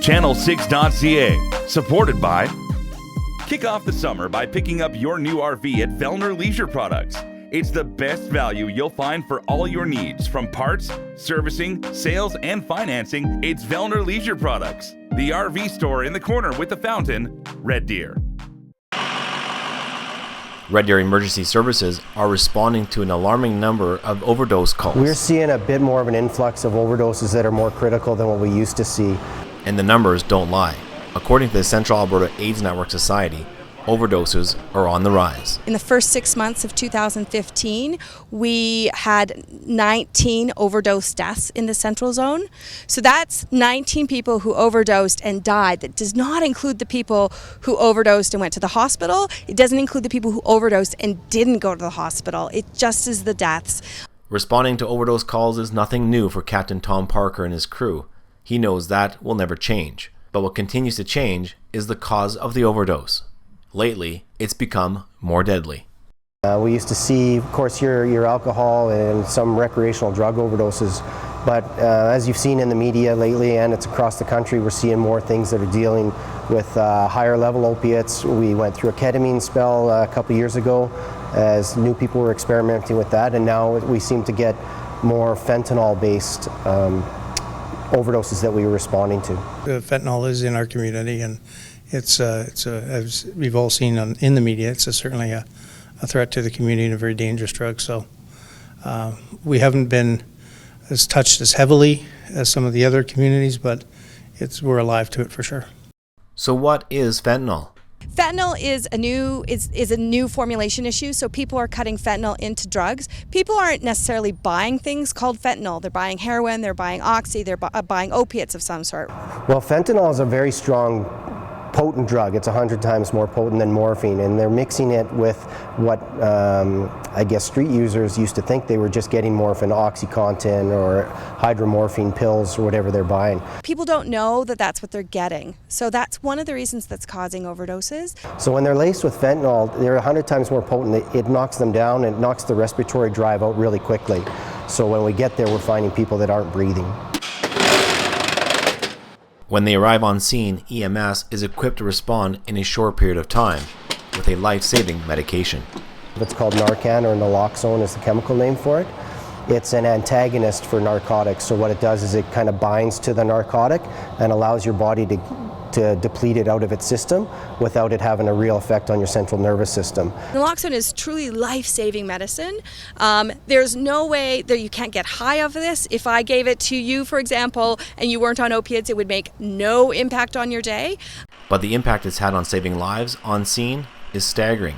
Channel6.ca, supported by... Kick off the summer by picking up your new RV at Vellner Leisure Products. It's the best value you'll find for all your needs, from parts, servicing, sales, and financing. It's Vellner Leisure Products, the RV store in the corner with the fountain, Red Deer. Red Deer Emergency Services are responding to an alarming number of overdose calls. We're seeing a bit more of an influx of overdoses that are more critical than what we used to see. And the numbers don't lie. According to the Central Alberta AIDS Network Society, overdoses are on the rise. In the first 6 months of 2015, we had 19 overdose deaths in the Central Zone. So that's 19 people who overdosed and died. That does not include the people who overdosed and went to the hospital. It doesn't include the people who overdosed and didn't go to the hospital. It just is the deaths. Responding to overdose calls is nothing new for Captain Tom Parker and his crew. He knows that will never change. But what continues to change is the cause of the overdose. Lately, it's become more deadly. We used to see, of course, your alcohol and some recreational drug overdoses, but as you've seen in the media lately, and it's across the country, we're seeing more things that are dealing with higher level opiates. We went through a ketamine spell a couple years ago as new people were experimenting with that, and now we seem to get more fentanyl-based overdoses that we were responding to. Fentanyl is in our community, and it's as we've all seen in the media, it's certainly a threat to the community and a very dangerous drug. So we haven't been as touched as heavily as some of the other communities, but we're alive to it for sure. So what is fentanyl? Fentanyl is a new formulation issue, so people are cutting fentanyl into drugs. People aren't necessarily buying things called fentanyl. They're buying heroin, they're buying oxy, they're buying opiates of some sort. Well, fentanyl is a very strong, potent drug. It's 100 times more potent than morphine, and they're mixing it with what I guess street users used to think they were just getting more of an OxyContin or hydromorphine pills or whatever they're buying. People don't know that that's what they're getting, so that's one of the reasons that's causing overdoses. So when they're laced with fentanyl, they're 100 times more potent. It knocks them down and knocks the respiratory drive out really quickly. So when we get there, we're finding people that aren't breathing. When they arrive on scene, EMS is equipped to respond in a short period of time with a life-saving medication. It's called Narcan, or naloxone is the chemical name for it. It's an antagonist for narcotics, so what it does is it kind of binds to the narcotic and allows your body to deplete it out of its system without it having a real effect on your central nervous system. Naloxone is truly life-saving medicine. There's no way that you can't get high of this. If I gave it to you, for example, and you weren't on opiates, it would make no impact on your day. But the impact it's had on saving lives on scene is staggering.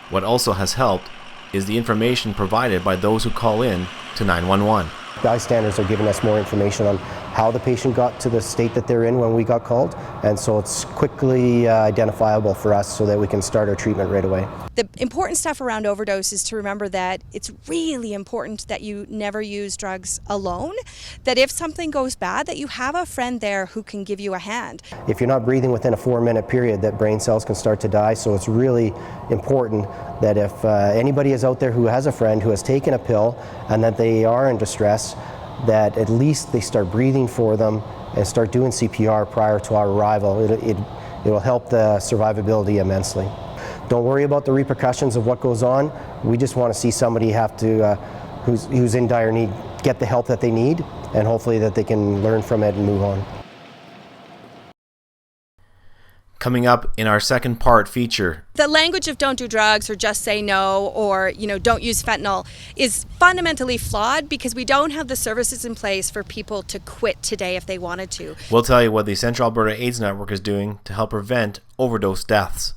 What also has helped is the information provided by those who call in to 911. Bystanders are giving us more information on how the patient got to the state that they're in when we got called, and so it's quickly identifiable for us so that we can start our treatment right away. The important stuff around overdose is to remember that it's really important that you never use drugs alone, that if something goes bad, that you have a friend there who can give you a hand. If you're not breathing within a 4-minute period, that brain cells can start to die, so it's really important that if anybody is out there who has a friend who has taken a pill and that they are in distress, that at least they start breathing for them and start doing CPR prior to our arrival. It will help the survivability immensely. Don't worry about the repercussions of what goes on. We just want to see somebody have to, who's in dire need, get the help that they need, and hopefully that they can learn from it and move on. Coming up in our second part feature. The language of don't do drugs or just say no or, don't use fentanyl is fundamentally flawed because we don't have the services in place for people to quit today if they wanted to. We'll tell you what the Central Alberta AIDS Network is doing to help prevent overdose deaths.